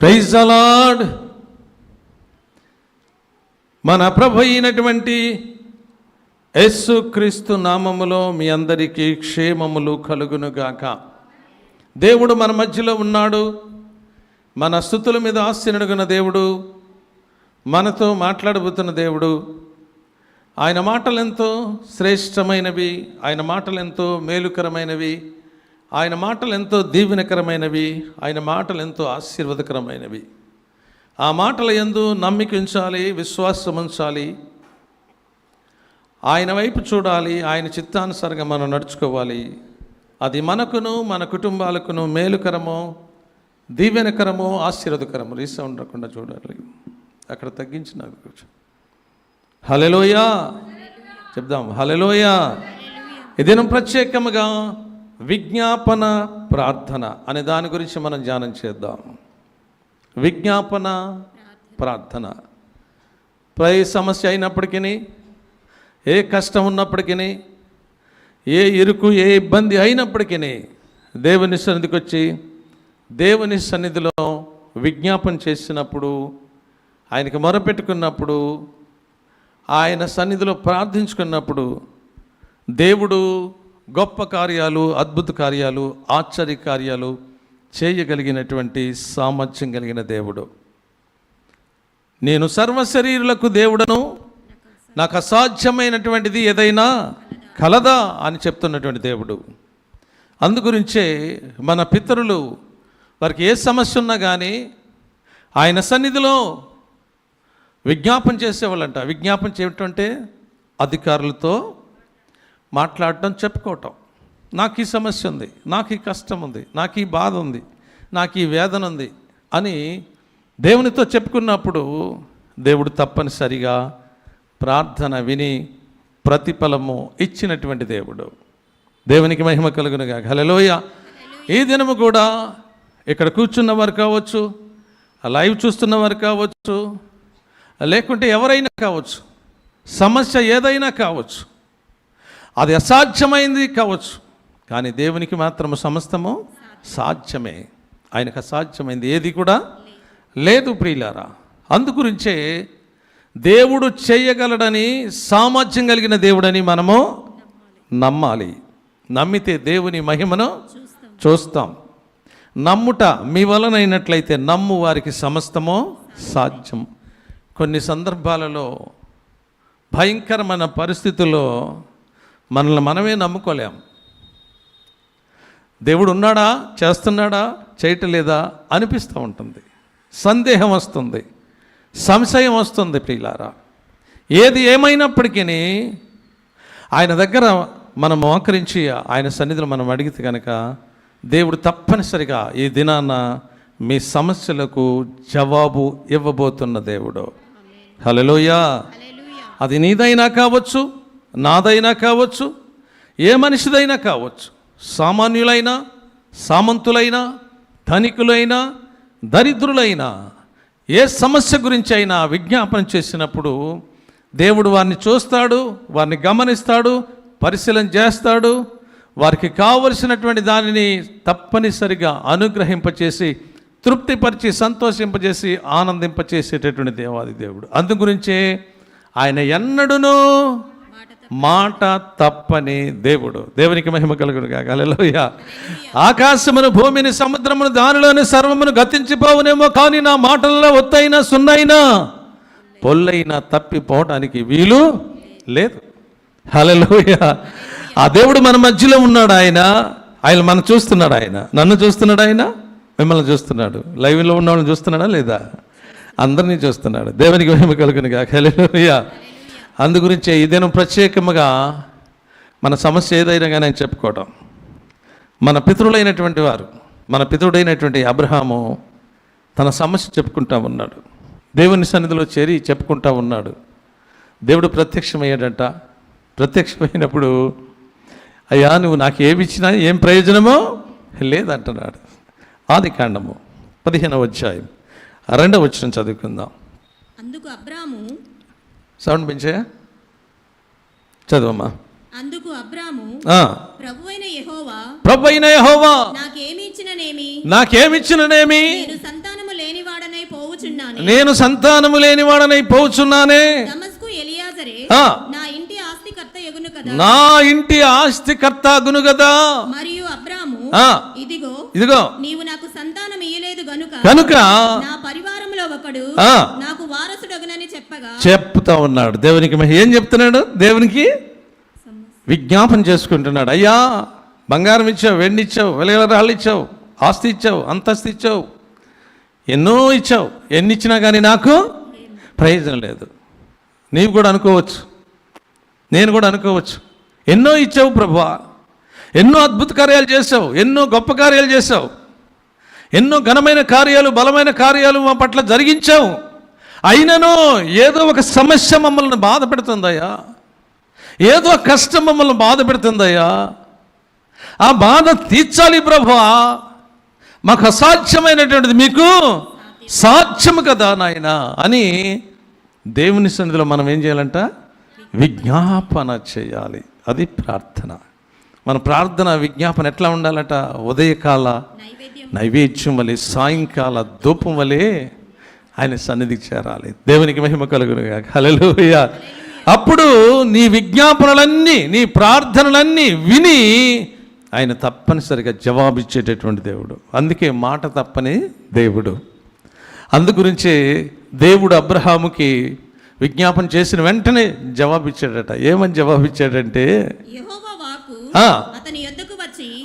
Praise the lord. మన ప్రభు అయినటువంటి యేసుక్రీస్తు నామములో మీ అందరికీ క్షేమములు కలుగునుగాక. దేవుడు మన మధ్యలో ఉన్నాడు. మన స్తుతుల మీద ఆశీనుడుగున్న దేవుడు, మనతో మాట్లాడబోతున్న దేవుడు. ఆయన మాటలెంతో శ్రేష్టమైనవి, ఆయన మాటలెంతో మేలుకరమైనవి, ఆయన మాటలు ఎంతో దీవెనకరమైనవి, ఆయన మాటలు ఎంతో ఆశీర్వాదకరమైనవి. ఆ మాటల యందు నమ్మిక ఉంచాలి, విశ్వాసం ఉంచాలి, ఆయన వైపు చూడాలి, ఆయన చిత్తానుసారంగా మనం నడుచుకోవాలి. అది మనకును మన కుటుంబాలకును మేలుకరమో దీవెనకరమో ఆశీర్వాదకరమో. రీసౌండ్ ఉండకుండా చూడాలి. అక్కడ తగ్గించి నాకు కూర్చో. హల్లెలూయా చెప్దాం. హల్లెలూయా. ఈ దినం ప్రత్యేకముగా విజ్ఞాపన ప్రార్థన అనే దాని గురించి మనం ధ్యానం చేద్దాం. విజ్ఞాపన ప్రార్థన. ఏ సమస్య అయినప్పటికీ, ఏ కష్టం ఉన్నప్పటికీ, ఏ ఇరుకు ఏ ఇబ్బంది అయినప్పటికీ దేవుని సన్నిధికి వచ్చి దేవుని సన్నిధిలో విజ్ఞాపన చేసినప్పుడు, ఆయనకి మొరపెట్టుకున్నప్పుడు, ఆయన సన్నిధిలో ప్రార్థించుకున్నప్పుడు దేవుడు గొప్ప కార్యాలు, అద్భుత కార్యాలు, ఆశ్చర్య కార్యాలు చేయగలిగినటువంటి సామర్థ్యం కలిగిన దేవుడు. నేను సర్వశరీరులకు దేవుడను, నాకు అసాధ్యమైనటువంటిది ఏదైనా కలదా అని చెప్తున్నటువంటి దేవుడు. అందుగురించే మన పితరులు వారికి ఏ సమస్య ఉన్నా కానీ ఆయన సన్నిధిలో విజ్ఞాపన చేసేవాళ్ళంట. విజ్ఞాపన చేయటం అంటే అధికారులతో మాట్లాడటం, చెప్పుకోవటం. నాకు ఈ సమస్య ఉంది, నాకు ఈ కష్టం ఉంది, నాకు ఈ బాధ ఉంది, నాకు ఈ వేదన ఉంది అని దేవునితో చెప్పుకున్నప్పుడు దేవుడు తప్పనిసరిగా ప్రార్థన విని ప్రతిఫలము ఇచ్చినటువంటి దేవుడు. దేవునికి మహిమ కలుగునుగా. హల్లెలూయా. ఈ దినము కూడా ఇక్కడ కూర్చున్న వారు కావచ్చు, లైవ్ చూస్తున్న వారు కావచ్చు, లేకుంటే ఎవరైనా కావచ్చు, సమస్య ఏదైనా కావచ్చు, అది అసాధ్యమైంది కావచ్చు, కానీ దేవునికి మాత్రము సమస్తము సాధ్యమే. ఆయనకు అసాధ్యమైంది ఏది కూడా లేదు ప్రియులారా. అందుగురించే దేవుడు చేయగలడని, సామర్థ్యం కలిగిన దేవుడని మనము నమ్మాలి. నమ్మితే దేవుని మహిమను చూస్తాం. నమ్ముట మీ వలనైనట్లయితే నమ్ము వారికి సమస్తము సాధ్యం. కొన్ని సందర్భాలలో భయంకరమైన పరిస్థితుల్లో మనల్ని మనమే నమ్ముకోలేం. దేవుడు ఉన్నాడా, చేస్తున్నాడా, చేయటలేదా అనిపిస్తూ ఉంటుంది. సందేహం వస్తుంది, సంశయం వస్తుంది ప్రియులారా. ఏది ఏమైనప్పటికీ ఆయన దగ్గర మనం మోకరించి ఆయన సన్నిధిలో మనం అడిగితే కనుక దేవుడు తప్పనిసరిగా ఈ దినాన మీ సమస్యలకు జవాబు ఇవ్వబోతున్న దేవుడు. హల్లెలూయా. అది నీదైనా కావచ్చు, నాదైనా కావచ్చు, ఏ మనిషిదైనా కావచ్చు, సామాన్యులైనా, సామంతులైనా, ధనికులైనా, దరిద్రులైనా, ఏ సమస్య గురించి అయినా విజ్ఞాపన చేసినప్పుడు దేవుడు వారిని చూస్తాడు, వారిని గమనిస్తాడు, పరిశీలన చేస్తాడు. వారికి కావలసినటువంటి దానిని తప్పనిసరిగా అనుగ్రహింపచేసి, తృప్తిపరిచి, సంతోషింపజేసి, ఆనందింపచేసేటటువంటి దేవాది దేవుడు. అందుగురించే ఆయన ఎన్నడూనూ మాట తప్పని దేవుడు. దేవునికి మహిమ కలుగునుగాక. హల్లెలూయా. ఆకాశమును, భూమిని, సముద్రమును, దానిలోని సర్వమును గతించిపోవునేమో, కానీ నా మాటల్లో ఒత్తైనా సున్నైనా పొల్లైనా తప్పిపోవడానికి వీలు లేదు. హల్లెలూయా. ఆ దేవుడు మన మధ్యలో ఉన్నాడు. ఆయన మనం చూస్తున్నాడు. ఆయన నన్ను చూస్తున్నాడు, ఆయన మిమ్మల్ని చూస్తున్నాడు. లైవ్లో ఉన్న వాళ్ళని చూస్తున్నాడా లేదా? అందరినీ చూస్తున్నాడు. దేవునికి మహిమ కలుగునుగాక. హల్లెలూయా. అందుగురించే ఈ దినం ప్రత్యేకముగా మన సమస్య ఏదైనా కానీ ఆయన చెప్పుకోవటం. మన పితరులైనటువంటి వారు, మన పితరుడైనటువంటి అబ్రహాము తన సమస్య చెప్పుకుంటా ఉన్నాడు. దేవుని సన్నిధిలో చేరి చెప్పుకుంటా ఉన్నాడు. దేవుడు ప్రత్యక్షమయ్యాడంట. ప్రత్యక్షమైనప్పుడు, అయ్యా నువ్వు నాకు ఏమి ఇచ్చినా ఏం ప్రయోజనమో లేదంటున్నాడు. ఆదికాండము 15వ అధ్యాయం 2వ వచనం చదువుకుందాం. అందుకు అబ్రాము, సౌండ్ పెంచే చదువమ్మా. అందుకు అబ్రాము, ప్రభువైన యెహోవా నాకేమి ఇచ్చిననేమి, నేను సంతానము లేనివాడను పోవుచున్నాను. నేను సంతానము లేనివాడనై పోచున్నానే. దమస్కు ఎలియాజరే ఆ. నా ఇంటి ఆస్తికర్త యగును కదా. నా ఇంటి ఆస్తికర్త అగును కదా. మరియు అబ్రాము ఆ. ఇదిగో నీవు నాకు సంతానం ఇయ్యలేదు కనుక నా పరివారంలో ఒకడు ఆ. నాకు వారసుడగునని చెప్పగా చెప్తా ఉన్నాడు. దేవునికి ఏం చెప్తున్నాడు? దేవునికి విజ్ఞాపన చేసుకుంటున్నాడు. అయ్యా, బంగారం ఇచ్చావు, వెండి ఇచ్చావు, వెలగల రాళ్ళు ఇచ్చావు, ఆస్తి ఇచ్చావు, అంతస్తు ఇచ్చావు, ఎన్నో ఇచ్చావు. ఎన్ని ఇచ్చినా కానీ నాకు ప్రయోజనం లేదు. నీవు కూడా అనుకోవచ్చు, నేను కూడా అనుకోవచ్చు, ఎన్నో ఇచ్చావు ప్రభువా, ఎన్నో అద్భుత కార్యాలు చేసావు, ఎన్నో గొప్ప కార్యాలు చేసావు, ఎన్నో ఘనమైన కార్యాలు, బలమైన కార్యాలు మా పట్ల జరిగించావు. అయినను ఏదో ఒక సమస్య మమ్మల్ని బాధ పెడుతుందయ్యా, ఏదో కష్టం మమ్మల్ని బాధ పెడుతుందయ్యా, ఆ బాధ తీర్చాలి ప్రభువా, మాకు అసాధ్యమైనటువంటిది మీకు సాధ్యము కదా నాయన అని దేవుని సన్నిధిలో మనం ఏం చేయాలంట? విజ్ఞాపన చేయాలి. అది ప్రార్థన. మన ప్రార్థన విజ్ఞాపన ఎట్లా ఉండాలట? ఉదయకాల నైవేద్యం వలె, సాయంకాల ధూపం వలె ఆయన సన్నిధికి చేరాలి. దేవునికి మహిమ కలుగునుగాక. హల్లెలూయా. అప్పుడు నీ విజ్ఞాపనలన్నీ, నీ ప్రార్థనలన్నీ విని ఆయన తప్పనిసరిగా జవాబిచ్చేటటువంటి దేవుడు. అందుకే మాట తప్పని దేవుడు. అందుగురించి దేవుడు అబ్రహాముకి విజ్ఞాపన చేసిన వెంటనే జవాబిచ్చాడట. ఏమని జవాబిచ్చాడంటే, యెహోవా వాక్కు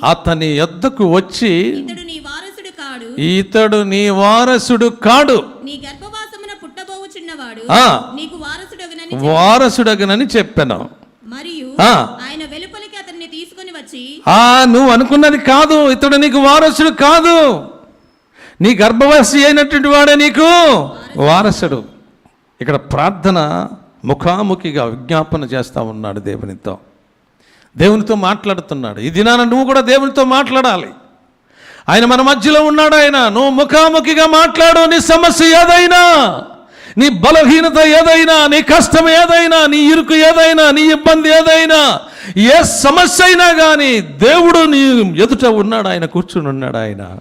అతని యొద్దకు వచ్చి ఇతడు నీ వారసుడు కాడు, ఇతడు నీ వారసుడు కాడు, నీ గర్భవాసమున పుట్టబోవుచున్నవాడు నీకు వారసుడగనని చెప్పాను. మరియు ఆయన వెలుపలికి అతన్ని తీసుకొని వచ్చి, నువ్వు అనుకున్నది కాదు, ఇతడు నీకు వారసుడు కాదు, నీ గర్భవాసి అయినటువంటి వాడే నీకు వారసుడు. ఇక్కడ ప్రార్థన ముఖాముఖిగా విజ్ఞాపన చేస్తూ ఉన్నాడు దేవునితో. దేవునితో మాట్లాడుతున్నాడు. ఈ దినాన నువ్వు కూడా దేవునితో మాట్లాడాలి. ఆయన మన మధ్యలో ఉన్నాడు. ఆయన నువ్వు ముఖాముఖిగా మాట్లాడు. నీ సమస్య ఏదైనా, నీ బలహీనత ఏదైనా, నీ కష్టం ఏదైనా, నీ ఇరుకు ఏదైనా, నీ ఇబ్బంది ఏదైనా, ఏ సమస్య అయినా కానీ దేవుడు నీ ఎదుట ఉన్నాడు. ఆయన కూర్చుని ఉన్నాడు. ఆయన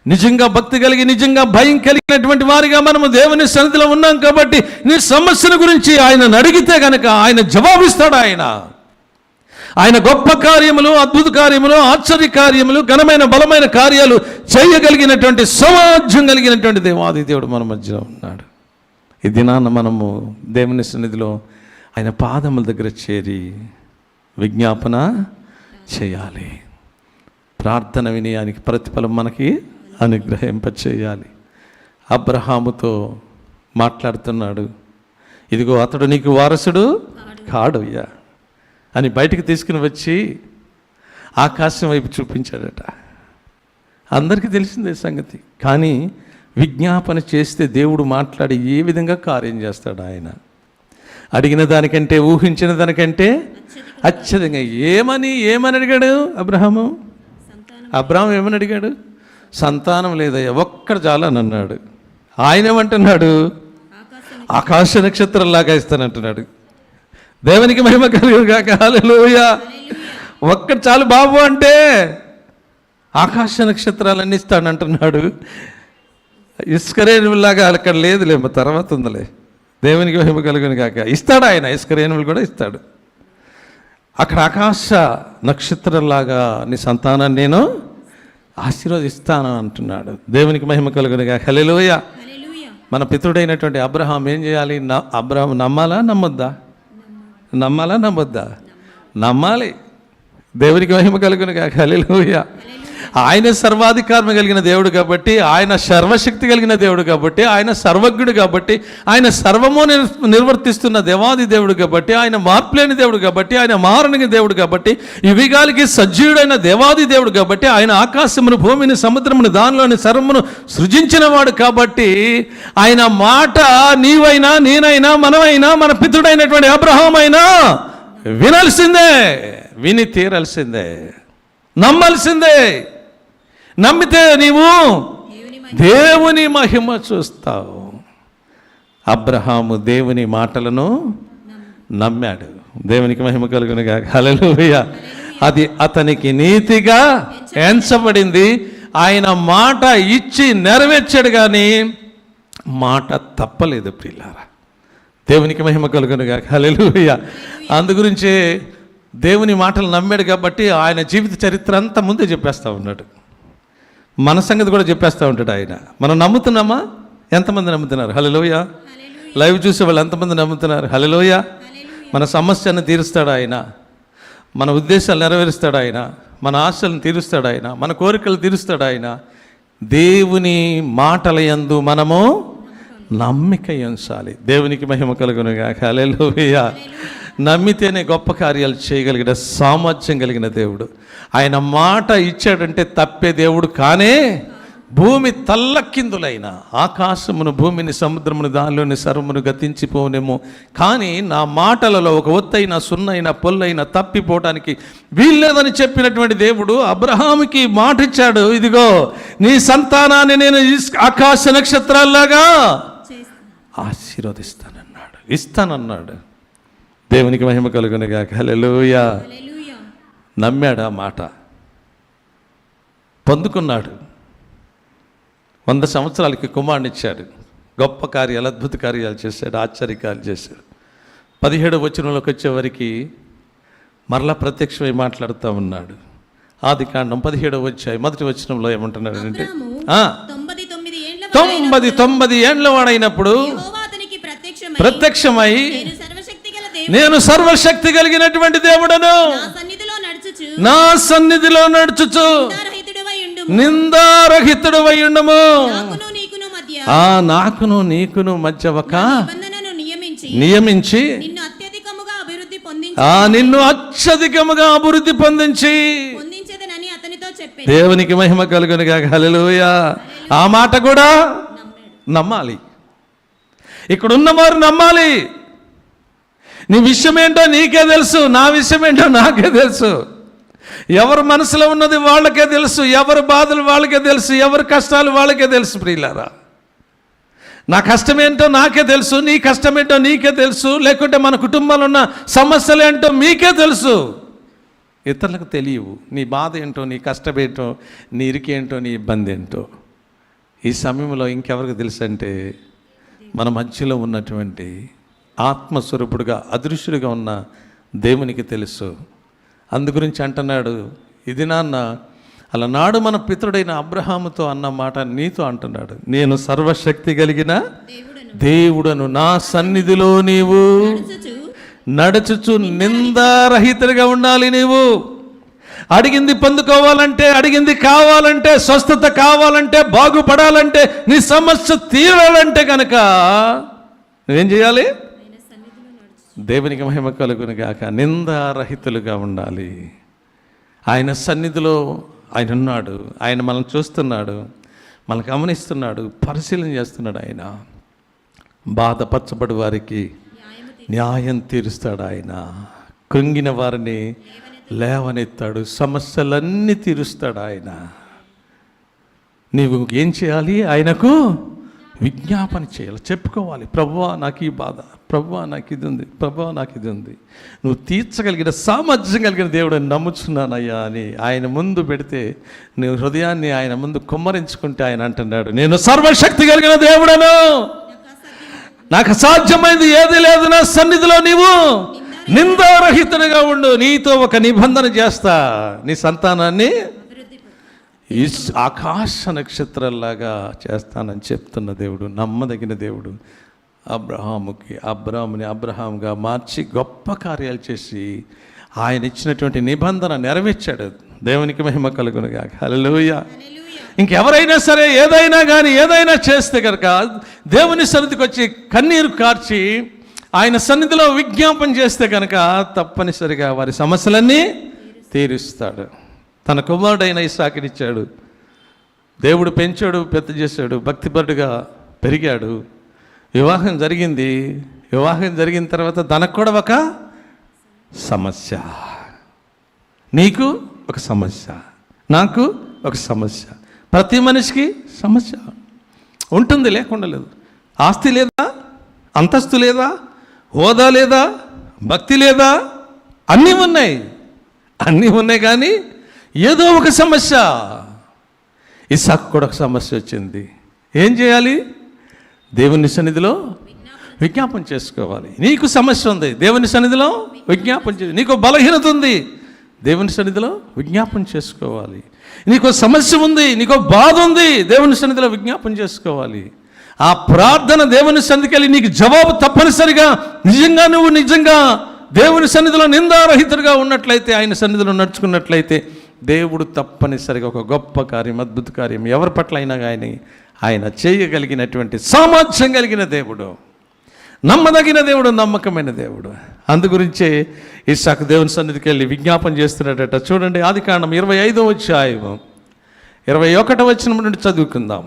నిజంగా భక్తి కలిగి, నిజంగా భయం కలిగినటువంటి వారిగా మనము దేవుని సన్నిధిలో ఉన్నాం కాబట్టి నీ సమస్యల గురించి ఆయన అడిగితే కనుక ఆయన జవాబిస్తాడు. ఆయన గొప్ప కార్యములు, అద్భుత కార్యములు, ఆశ్చర్య కార్యములు, ఘనమైన బలమైన కార్యాలు చేయగలిగినటువంటి సమాజం కలిగినటువంటి దేవాది దేవుడు మన మధ్యలో ఉన్నాడు. ఈ దినాన మనము దేవుని సన్నిధిలో ఆయన పాదముల దగ్గర చేరి విజ్ఞాపన చేయాలి. ప్రార్థన వినయానికి ప్రతిఫలం మనకి అనుగ్రహింపచేయాలి. అబ్రహాముతో మాట్లాడుతున్నాడు. ఇదిగో అతడు నీకు వారసుడు కాడు అయ్యా అని బయటికి తీసుకుని వచ్చి ఆకాశం వైపు చూపించాడట. అందరికీ తెలిసిందే సంగతి. కానీ విజ్ఞాపన చేస్తే దేవుడు మాట్లాడి ఏ విధంగా కార్యం చేస్తాడు. ఆయన అడిగిన దానికంటే, ఊహించిన దానికంటే అత్యధికంగా. ఏమని అడిగాడు అబ్రహాము? అబ్రహాం ఏమని అడిగాడు? సంతానం లేదయ్యా, ఒక్కడ చాలు అని అన్నాడు. ఆయన ఏమంటున్నాడు? ఆకాశ నక్షత్రంలాగా ఇస్తానంటున్నాడు. దేవునికి మహిమ కలుగుగాక. హల్లెలూయా. ఒక్కటి చాలు బాబు అంటే ఆకాశ నక్షత్రాలన్నీ ఇస్తానంటున్నాడు. ఇసుకరేణువులాగా అక్కడ లేదులే, తర్వాత ఉందిలే. దేవునికి మహిమ కలుగుగాక. ఇస్తాడు ఆయన, ఇసుకరేణువులు కూడా ఇస్తాడు. అక్కడ ఆకాశ నక్షత్రంలాగా నీ సంతానాన్ని నేను ఆశీర్వదిస్తాను అంటున్నాడు. దేవునికి మహిమ కలుగునుగాక. హల్లెలూయా. మన పితృడైనటువంటి అబ్రహాం ఏం చేయాలి? అబ్రహాం నమ్మాలా నమ్మొద్దా? నమ్మాలి. దేవునికి మహిమ కలుగునుగాక. హల్లెలూయా. ఆయన సర్వాధికారం కలిగిన దేవుడు కాబట్టి, ఆయన సర్వశక్తి కలిగిన దేవుడు కాబట్టి, ఆయన సర్వజ్ఞుడు కాబట్టి, ఆయన సర్వము నిర్వర్తిస్తున్న దేవాది దేవుడు కాబట్టి, ఆయన మార్పులేని దేవుడు కాబట్టి, ఆయన మారని దేవుడు కాబట్టి, యుగాలకి సజీవుడైన దేవాది దేవుడు కాబట్టి, ఆయన ఆకాశమును, భూమిని, సముద్రమును, దానిలోని సర్వమును సృజించిన వాడు కాబట్టి, ఆయన మాట నీవైనా, నేనైనా, మనమైనా, మన పితృడైనటువంటి అబ్రహాం అయినా వినాల్సిందే, విని తీరాల్సిందే, నమ్మాల్సిందే. నమ్మితే నీవు దేవుని మహిమ చూస్తావు. అబ్రహాము దేవుని మాటలను నమ్మాడు. దేవునికి మహిమ కలుగునుగాక. హల్లెలూయా. అది అతనికి నీతిగా ఎంచబడింది. ఆయన మాట ఇచ్చి నెరవేర్చాడు. కానీ మాట తప్పలేదు ప్రియులారా. దేవునికి మహిమ కలుగునుగాక. హల్లెలూయా. అందు గురించే దేవుని మాటలు నమ్మాడు కాబట్టి ఆయన జీవిత చరిత్ర అంతా ముందే చెప్పేస్తూ ఉన్నాడు. మన సంగతి కూడా చెప్పేస్తూ ఉంటాడు ఆయన. మనం నమ్ముతున్నామా? ఎంతమంది నమ్ముతున్నారు? హల్లెలూయా. లైవ్ చూసే వాళ్ళు ఎంతమంది నమ్ముతున్నారు? హల్లెలూయా. మన సమస్యను తీరుస్తాడు ఆయన, మన ఉద్దేశాలు నెరవేరుస్తాడు ఆయన, మన ఆశలను తీరుస్తాడు ఆయన, మన కోరికలు తీరుస్తాడు ఆయన. దేవుని మాటల యందు మనము నమ్మిక ఉంచాలి. దేవునికి మహిమ కలుగునుగాక. హల్లెలూయా. నమ్మితేనే గొప్ప కార్యాలు చేయగలిగిన సామర్థ్యం కలిగిన దేవుడు. ఆయన మాట ఇచ్చాడంటే తప్పే దేవుడు కానే. భూమి తల్లకిందులైన ఆకాశమును, భూమిని, సముద్రమును, దానిలోని సర్వమును గతించిపోనేమో, కానీ నా మాటలలో ఒక ఒత్తైన, సున్నైన, పొల్లైన తప్పిపోవడానికి వీల్లేదని చెప్పినటువంటి దేవుడు అబ్రహాముకి మాట ఇచ్చాడు. ఇదిగో నీ సంతానాన్ని నేను ఆకాశ నక్షత్రాల్లాగా ఆశీర్వదిస్తానన్నాడు, ఇస్తానన్నాడు. దేవునికి మహిమ కలుగునుగాక. హల్లెలూయా. నమ్మాడు, ఆ మాట పొందుకున్నాడు. 100 సంవత్సరాలకి కుమారుని ఇచ్చాడు. గొప్ప కార్యాలు, అద్భుత కార్యాలు చేశాడు, ఆశ్చర్యకార్యాలు చేశాడు. 17వ వచనంలోకి వచ్చేవరకు మరలా ప్రత్యక్షమై మాట్లాడుతూ ఉన్నాడు. ఆదికాండం 17వ అధ్యాయం 1వ వచనంలో ఏమంటున్నాడు అంటే 99 ఏండ్ల వాడైనప్పుడు ప్రత్యక్షమై నేను సర్వశక్తి కలిగినటువంటి దేవుడను, నా సన్నిధిలో నడుచుచు నిందారహితుడవై ఉండము. నాకును నీకును మధ్య ఒక నియమించి నిన్ను అత్యధికముగా అభివృద్ధి పొందించి దేవునికి మహిమ కలుగునుగాక. హల్లెలూయా. ఆ మాట కూడా నమ్మాలి. ఇక్కడ ఉన్నవారు నమ్మాలి. నీ విషయం ఏంటో నీకే తెలుసు, నా విషయం ఏంటో నాకే తెలుసు. ఎవరి మనసులో ఉన్నది వాళ్ళకే తెలుసు, ఎవరి బాధలు వాళ్ళకే తెలుసు, ఎవరి కష్టాలు వాళ్ళకే తెలుసు. ప్రియులారా, నా కష్టం ఏంటో నాకే తెలుసు, నీ కష్టం ఏంటో నీకే తెలుసు, లేకుంటే మన కుటుంబంలో ఉన్న సమస్యలు ఏంటో మీకే తెలుసు. ఇతరులకు తెలియవు. నీ బాధ ఏంటో, నీ కష్టం ఏంటో, నీ ఇరికేంటో, నీ ఇబ్బంది ఏంటో. ఈ సమయంలో ఇంకెవరికి తెలుసు అంటే మన మధ్యలో ఉన్నటువంటి ఆత్మస్వరూపుడుగా, అదృశ్యుడిగా ఉన్న దేవునికి తెలుసు. అందుగురించి అంటున్నాడు, ఇది నాన్న అలనాడు మన పితరుడైన అబ్రహాముతో అన్న మాట నీతో అంటున్నాడు. నేను సర్వశక్తి కలిగిన దేవుడను, నా సన్నిధిలో నీవు నడుచుచు నిందారహితుడిగా ఉండాలి. నీవు అడిగింది పొందుకోవాలంటే, అడిగింది కావాలంటే, స్వస్థత కావాలంటే, బాగుపడాలంటే, నీ సమస్య తీరాలంటే కనుక నువ్వేం చేయాలి? దేవునికి మహిమ కలుగును గాక. నిందారహితులుగా ఉండాలి. ఆయన సన్నిధిలో ఆయన ఉన్నాడు. ఆయన మనం చూస్తున్నాడు, మనల్ని గమనిస్తున్నాడు, పరిశీలన చేస్తున్నాడు. ఆయన బాధపరచబడి వారికి న్యాయం తీరుస్తాడు. ఆయన కృంగిన వారిని లేవనెత్తాడు, సమస్యలన్నీ తీరుస్తాడు. ఆయన నీవు ఏం చేయాలి? ఆయనకు విజ్ఞాపన చేయాలి, చెప్పుకోవాలి. ప్రభువా నాకు ఈ బాధ, ప్రభువా నాకు ఇది ఉంది, ప్రభువా నాకు ఇది ఉంది. నువ్వు తీర్చగలిగిన సామర్థ్యం కలిగిన దేవుడు అని నమ్ముచున్నానయ్యా అని ఆయన ముందు పెడితే, నువ్వు హృదయాన్ని ఆయన ముందు కుమ్మరించుకుంటే ఆయన అంటున్నాడు, నేను సర్వశక్తి కలిగిన దేవుడను, నాకు అసాధ్యమైంది ఏది లేదు, నా సన్నిధిలో నీవు నిందారహితుడిగా ఉండు, నీతో ఒక నిబంధన చేస్తా, నీ సంతానాన్ని ఈ ఆకాశ నక్షత్రాల్లాగా చేస్తానని చెప్తున్న దేవుడు, నమ్మదగిన దేవుడు. అబ్రాహాముని అబ్రహాముగా మార్చి గొప్ప కార్యాలు చేసి ఆయన ఇచ్చినటువంటి నిబంధన నెరవేర్చాడు. దేవునికి మహిమ కలుగునుగా. హల్లెలూయా. ఇంకెవరైనా సరే ఏదైనా కానీ ఏదైనా చేస్తే కనుక దేవుని సన్నిధికి వచ్చి కన్నీరు కార్చి ఆయన సన్నిధిలో విజ్ఞాపన చేస్తే కనుక తప్పనిసరిగా వారి సమస్యలన్నీ తీరుస్తాడు. తన కుమారుడైన ఇస్సాకునిచ్చాడు. దేవుడు పెంచాడు, పెద్ద చేశాడు, భక్తిపరుడుగా పెరిగాడు. వివాహం జరిగింది. వివాహం జరిగిన తర్వాత తనకు కూడా ఒక సమస్య, నీకు ఒక సమస్య, నాకు ఒక సమస్య. ప్రతి మనిషికి సమస్య ఉంటుంది, లేకుండా లేదు. ఆస్తి లేదా, అంతస్తు లేదా, హోదా లేదా, భక్తి లేదా, అన్నీ ఉన్నాయి కానీ ఏదో ఒక సమస్య. ఇస్సాకు కూడా ఒక సమస్య వచ్చింది. ఏం చేయాలి? దేవుని సన్నిధిలో విజ్ఞాపన చేసుకోవాలి. నీకు సమస్య ఉంది, దేవుని సన్నిధిలో విజ్ఞాపన చేయాలి. నీకు బలహీనత ఉంది, దేవుని సన్నిధిలో విజ్ఞాపన చేసుకోవాలి. నీకు సమస్య ఉంది, నీకు బాధ ఉంది, దేవుని సన్నిధిలో విజ్ఞాపన చేసుకోవాలి. ఆ ప్రార్థన దేవుని సన్నిధికి వెళ్ళి నీకు జవాబు తప్పనిసరిగా నువ్వు నిజంగా దేవుని సన్నిధిలో నిందారహితుడిగా ఉన్నట్లయితే, ఆయన సన్నిధిలో నడుచుకున్నట్లయితే దేవుడు తప్పనిసరిగా ఒక గొప్ప కార్యం, అద్భుత కార్యం ఎవరి పట్ల అయినా ఆయన చేయగలిగినటువంటి సామర్థ్యం కలిగిన దేవుడు, నమ్మదగిన దేవుడు, నమ్మకమైన దేవుడు. అందుగురించే ఇస్సాకు దేవుని సన్నిధికి వెళ్ళి విజ్ఞాపన చేస్తున్నాడట. చూడండి, ఆదికాండం 25వ అధ్యాయం 21వ వచనం నుండి చదువుకుందాం.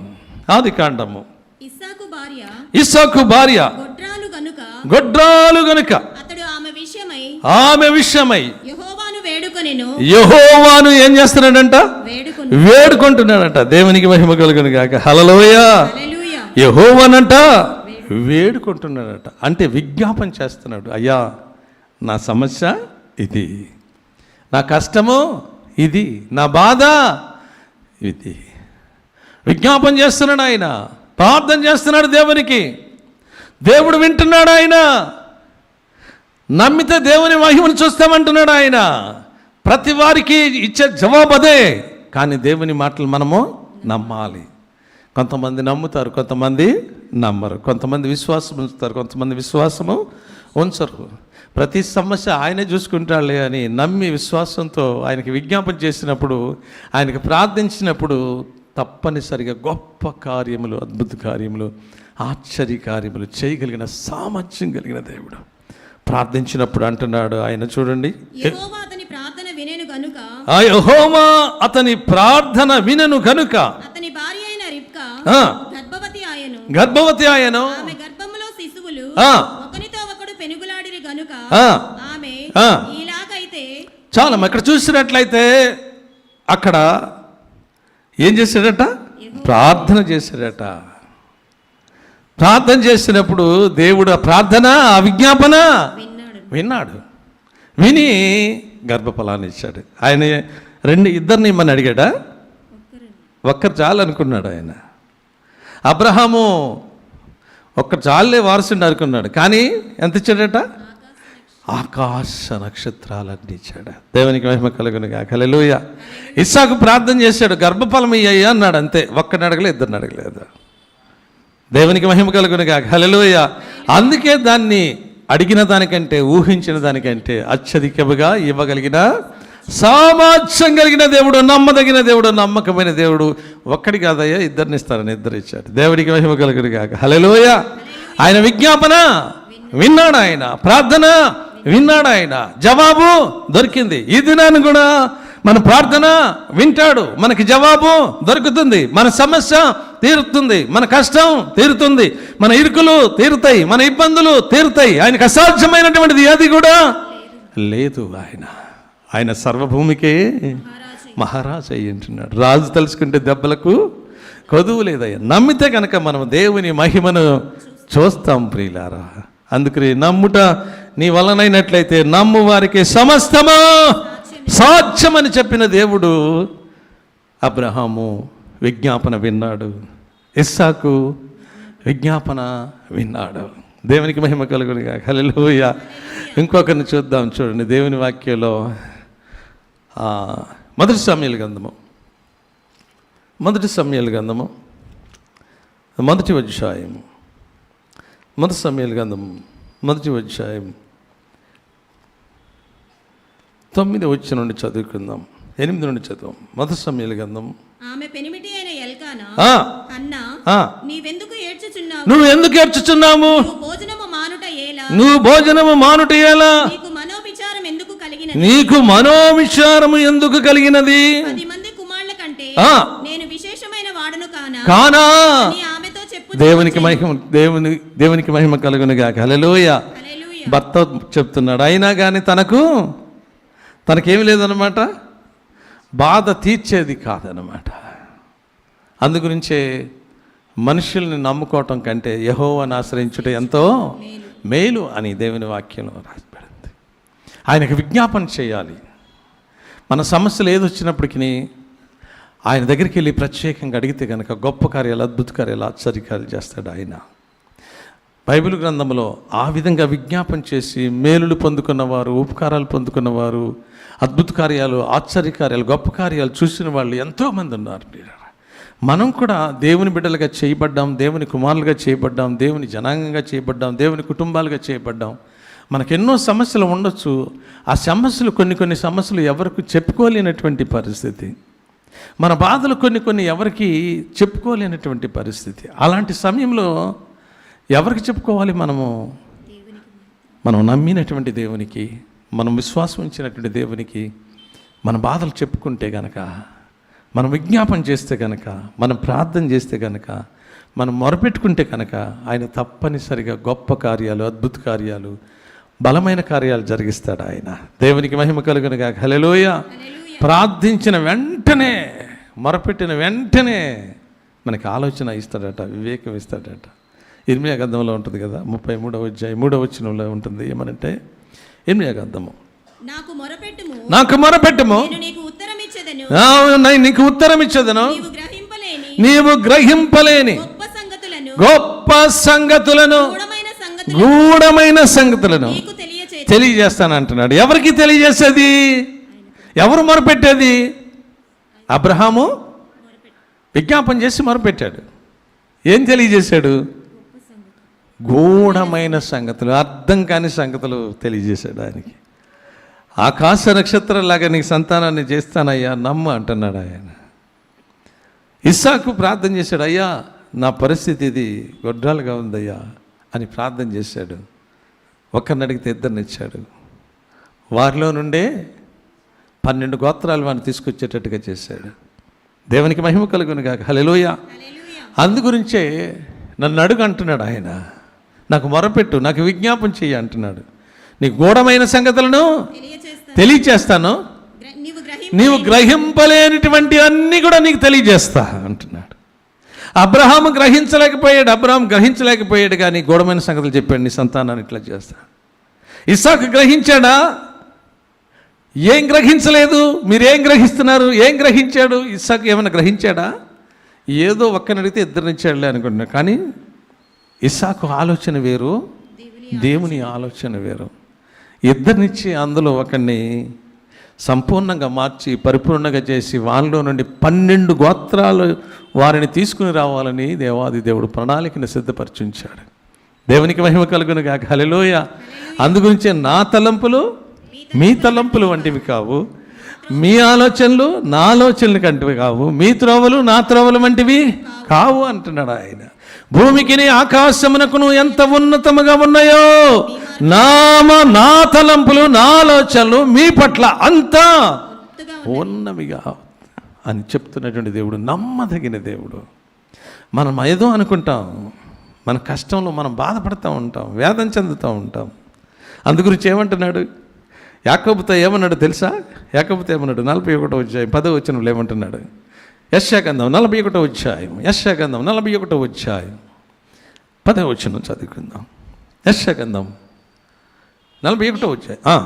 ఆదికాండము. ఇస్సాకు భార్య గొడ్రాలు గనుక అతడు ఆమె విషయమై యెహోవాను ఏం చేస్తున్నాడంట? వేడుకుంటున్నాడంట. దేవునికి మహిమ కలుగును గాక. హల్లెలూయా. యెహోవానంట వేడుకుంటున్నాడట. అంటే విజ్ఞాపన చేస్తున్నాడు. అయ్యా, నా సమస్య ఇది, నా కష్టము ఇది, నా బాధ ఇది. విజ్ఞాపన చేస్తున్నాడు ఆయన, ప్రార్థన చేస్తున్నాడు దేవునికి. దేవుడు వింటున్నాడు. ఆయన నమ్మితే దేవుని మహిమను చూస్తామంటున్నాడు ఆయన. ప్రతి వారికి ఇచ్చే జవాబు అదే. కానీ దేవుని మాటలు మనము నమ్మాలి. కొంతమంది నమ్ముతారు, కొంతమంది నమ్మరు. కొంతమంది విశ్వాసం ఉంచుతారు, కొంతమంది విశ్వాసము ఉంచరు. ప్రతి సమస్య ఆయనే చూసుకుంటాడులే అని నమ్మి విశ్వాసంతో ఆయనకి విజ్ఞాపన చేసినప్పుడు, ఆయనకి ప్రార్థించినప్పుడు తప్పనిసరిగా గొప్ప కార్యములు, అద్భుత కార్యములు, ఆశ్చర్య కార్యములు చేయగలిగిన సామర్థ్యం కలిగిన దేవుడు. ప్రార్థించినప్పుడు అంటున్నాడు ఆయన, చూడండి, యెహోవా అతని ప్రార్థన వినెను గనుక అతని భార్య అయిన రిబ్కా గర్భవతి ఆయను, ఆమె గర్భములో శిశువులు ఒకనితో ఒకడు పెనుగులాడిరి గనుక ఆమె ఇలాగైతే. చాలా ఇక్కడ చూసినట్లయితే అక్కడ ఏం చేశాడట? ప్రార్థన చేశాడట. ప్రార్థన చేసినప్పుడు దేవుడు ఆ ప్రార్థన, ఆ విజ్ఞాపన విన్నాడు. విని గర్భఫలాన్ని ఇచ్చాడు. ఆయన ఇద్దరిని ఇమ్మని అడిగాడా? ఒక్కరు చాలు అనుకున్నాడు ఆయన. అబ్రహాము ఒక్కరు చాలే వారసుని అనుకున్నాడు. కానీ ఎంత ఇచ్చాడట? ఆకాశ నక్షత్రాలన్నీ ఇచ్చాడు. దేవునికి మహిమ కలుగును గాక. హల్లెలూయా. ఇస్సాకు ప్రార్థన చేశాడు, గర్భఫలం ఇయ్యయ్యా అన్నాడు. అంతే, ఒక్కడిని అడగలేదు, ఇద్దరిని అడగలేదు. దేవునికి మహిమ కలుగును గాక. హల్లెలూయా. అందుకే దాన్ని అడిగిన దానికంటే, ఊహించిన దానికంటే అత్యధికముగా ఇవ్వగలిగిన సామర్థ్యం కలిగిన దేవుడు, నమ్మదగిన దేవుడు, నమ్మకమైన దేవుడు. ఒక్కడి కాదయ్యా, ఇద్దరిని ఇస్తారని ఇద్దరు ఇచ్చాడు. దేవునికి మహిమ కలుగును గాక. హల్లెలూయా. ఆయన విజ్ఞాపన విన్నాడు, ఆయన ప్రార్థన విన్నాడు, ఆయన జవాబు దొరికింది. ఈ దినాన్ని కూడా మన ప్రార్థన వింటాడు, మనకి జవాబు దొరుకుతుంది, మన సమస్య తీరుతుంది, మన కష్టం తీరుతుంది, మన ఇరుకులు తీరుతాయి, మన ఇబ్బందులు తీరుతాయి. ఆయనకు అసాధ్యమైనటువంటిది ఏది కూడా లేదు. ఆయన సర్వభూమికే మహారాజు అయ్యి ఉంటున్నాడు. రాజు తలుచుకుంటే దెబ్బలకు కొదువు లేదయ్యా. నమ్మితే కనుక మనం దేవుని మహిమను చూస్తాం ప్రియులారా. అందుకని నమ్ముట నీ వలనైనట్లయితే నమ్ము వారికి సమస్తమా సాధ్యమని చెప్పిన దేవుడు అబ్రహాము విజ్ఞాపన విన్నాడు, ఇస్సాకు విజ్ఞాపన విన్నాడు. దేవునికి మహిమ కలుగును గాక. హల్లెలూయా. ఇంకొకరిని చూద్దాం. చూడండి, దేవుని వాక్యంలో మొదటి సమూయేలు గ్రంథము మొదటి సమూయేలు గ్రంథము మొదటి అధ్యాయము మొదటి సమూయేలు గ్రంథము మొదటి అధ్యాయం 9వ వచనం నుండి చదువుకుందాం, 8 నుండి చదువు. మొదటి సమూయేలు గ్రంథం. ఆమె పెనిమిటి అయిన ఎల్కానా అన్నా, నీవెందుకు ఏడ్చుచున్నావు? నువ్వు ఎందుకు ఏడ్చుచున్నావు? భోజనము మానుట ఏలా? నువ్వు భోజనము మానుట ఏలా? నీకు మనోవిచారం ఎందుకు కలిగినది? నీకు మనోవిచారము ఎందుకు కలిగినది? 10 మంది కుమారుల కంటే నేను విశేషమైన వాడను కానా? ఆమెతో చెప్పు. దేవునికి మహిమ కలుగును గాక. హల్లెలూయా. భర్త చెప్తున్నాడు, అయినా కానీ తనకేమి లేదన్నమాట, బాధ తీర్చేది కాదనమాట. అందుగురించే మనుషుల్ని నమ్ముకోవటం కంటే యెహోవాను ఆశ్రయించుట ఎంతో మేలు అని దేవుని వాక్యంలో రాసిపడింది. ఆయనకు విజ్ఞాపన చేయాలి. మన సమస్యలు ఏది వచ్చినప్పటికీ ఆయన దగ్గరికి వెళ్ళి ప్రత్యేకంగా అడిగితే కనుక గొప్ప కార్యాలు, అద్భుత కార్యాలు, ఆశ్చర్యకార్యాలు చేస్తాడు ఆయన. బైబిల్ గ్రంథంలో ఆ విధంగా విజ్ఞాపన చేసి మేలులు పొందుకున్నవారు, ఉపకారాలు పొందుకున్నవారు, అద్భుత కార్యాలు, ఆశ్చర్య కార్యాలు, గొప్ప కార్యాలు చూసిన వాళ్ళు ఎంతోమంది ఉన్నారు. మనం కూడా దేవుని బిడ్డలుగా చేయబడ్డాం, దేవుని కుమారులుగా చేయబడ్డాం, దేవుని జనాంగంగా చేయబడ్డాం, దేవుని కుటుంబాలుగా చేయబడ్డాం. మనకెన్నో సమస్యలు ఉండొచ్చు. ఆ సమస్యలు కొన్ని సమస్యలు ఎవరికి చెప్పుకోలేనటువంటి పరిస్థితి, మన బాధలు కొన్ని ఎవరికి చెప్పుకోలేనటువంటి పరిస్థితి. అలాంటి సమయంలో ఎవరికి చెప్పుకోవాలి? మనం నమ్మినటువంటి దేవునికి, మనం విశ్వాసం ఉంచినటువంటి దేవునికి మన బాధలు చెప్పుకుంటే గనక, మనం విజ్ఞాపన చేస్తే కనుక, మనం ప్రార్థన చేస్తే కనుక, మనం మొరపెట్టుకుంటే కనుక ఆయన తప్పనిసరిగా గొప్ప కార్యాలు, అద్భుత కార్యాలు, బలమైన కార్యాలు జరిగిస్తాడు ఆయన. దేవునికి మహిమ కలుగును గాక. హల్లెలూయా. ప్రార్థించిన వెంటనే, మొరపెట్టిన వెంటనే మనకి ఆలోచన ఇస్తాడట, వివేకం ఇస్తాడట. ఇర్మియా గ్రంథంలో ఉంటుంది కదా, 33వ అధ్యాయం 3వ వచనంలో ఉంటుంది. ఏమనంటే, ఇర్మియా గ్రంథము, నాకు మొరపెట్టుము, నీకు ఉత్తరం ఇచ్చేదను, నీవు గ్రహింపలేని గొప్ప సంగతులను, గూఢమైన సంగతులను తెలియజేస్తాను అంటున్నాడు. ఎవరికి తెలియజేసేది? ఎవరు మొరపెట్టేది? అబ్రహాము విజ్ఞాపన చేసి మొరపెట్టాడు. ఏం తెలియజేశాడు? గూఢమైన సంగతులు, అర్థం కాని సంగతులు తెలియజేశాడు ఆయనకి. ఆకాశ నక్షత్రంలాగా నీకు సంతానాన్ని చేస్తానయ్యా, నమ్ము అంటున్నాడు ఆయన. ఇస్సాకు ప్రార్థన చేశాడు, అయ్యా నా పరిస్థితి ఇది గొడ్రాలుగా ఉందయ్యా అని ప్రార్థన చేశాడు. ఒక్కరిని అడిగితే ఇద్దరిని ఇచ్చాడు. వారిలో నుండే 12 గోత్రాలు వాడిని తీసుకొచ్చేటట్టుగా చేశాడు. దేవునికి మహిమ కలుగును గాక. హల్లెలూయా. అందుగురించే నన్ను అడుగు అంటున్నాడు ఆయన. నాకు మొరపెట్టు, నాకు విజ్ఞాపన చెయ్యి అంటున్నాడు. నీకు గూఢమైన సంగతులను తెలియచేస్తాను, నీవు గ్రహింపలేనిటువంటి అన్నీ కూడా నీకు తెలియజేస్తా అంటున్నాడు. అబ్రహాము గ్రహించలేకపోయాడు కానీ గూఢమైన సంగతులు చెప్పాడు, నీ సంతానాన్ని ఇట్లా చేస్తా. ఇస్సాకు గ్రహించాడా? ఏం గ్రహించలేదు. మీరేం గ్రహిస్తున్నారు? ఏం గ్రహించాడు? ఇస్సాకు ఏమైనా గ్రహించాడా? ఏదో ఒక్కని అడిగితే ఇద్దరిని ఇచ్చాడులే అనుకుంటున్నా. కానీ ఇస్సాకు ఆలోచన వేరు, దేవుని ఆలోచన వేరు. ఇద్దరినిచ్చి అందులో ఒకరిని సంపూర్ణంగా మార్చి పరిపూర్ణంగా చేసి వాళ్ళలో నుండి 12 గోత్రాలు వారిని తీసుకుని రావాలని దేవాది దేవుడు ప్రణాళికను సిద్ధపరిచుంచాడు. దేవునికి మహిమ కలుగును గాక. హల్లెలూయా. అందుగురించే నా తలంపులు మీ తలంపులు వంటివి కావు, మీ ఆలోచనలు నా ఆలోచనలు కంటివి కావు, మీ త్రోవలు నా త్రోవలు వంటివి కావు అంటున్నాడు ఆయన. భూమికిని ఆకాశమునకును ఎంత ఉన్నతముగా ఉన్నాయో నా తలంపులు నా ఆలోచనలు మీ పట్ల అంతా ఉన్నవిగా అని చెప్తున్నటువంటి దేవుడు నమ్మదగిన దేవుడు. మనం ఏదో అనుకుంటాం, మన కష్టంలో మనం బాధపడుతూ ఉంటాం, వేదన చెందుతూ ఉంటాం. అందుగురించి ఏమంటున్నాడు? యాకోబుతో ఏమన్నాడు తెలుసా? యాకోబుతో ఏమన్నాడు? 41వ అధ్యాయం 10వ వచనంలో ఏమంటున్నాడు? యెషయా-గ్రంథం 41వ అధ్యాయం 41వ అధ్యాయం 10వ వచనం చదువుకుందాం. యెషయా-గ్రంథం 41వ అధ్యాయం.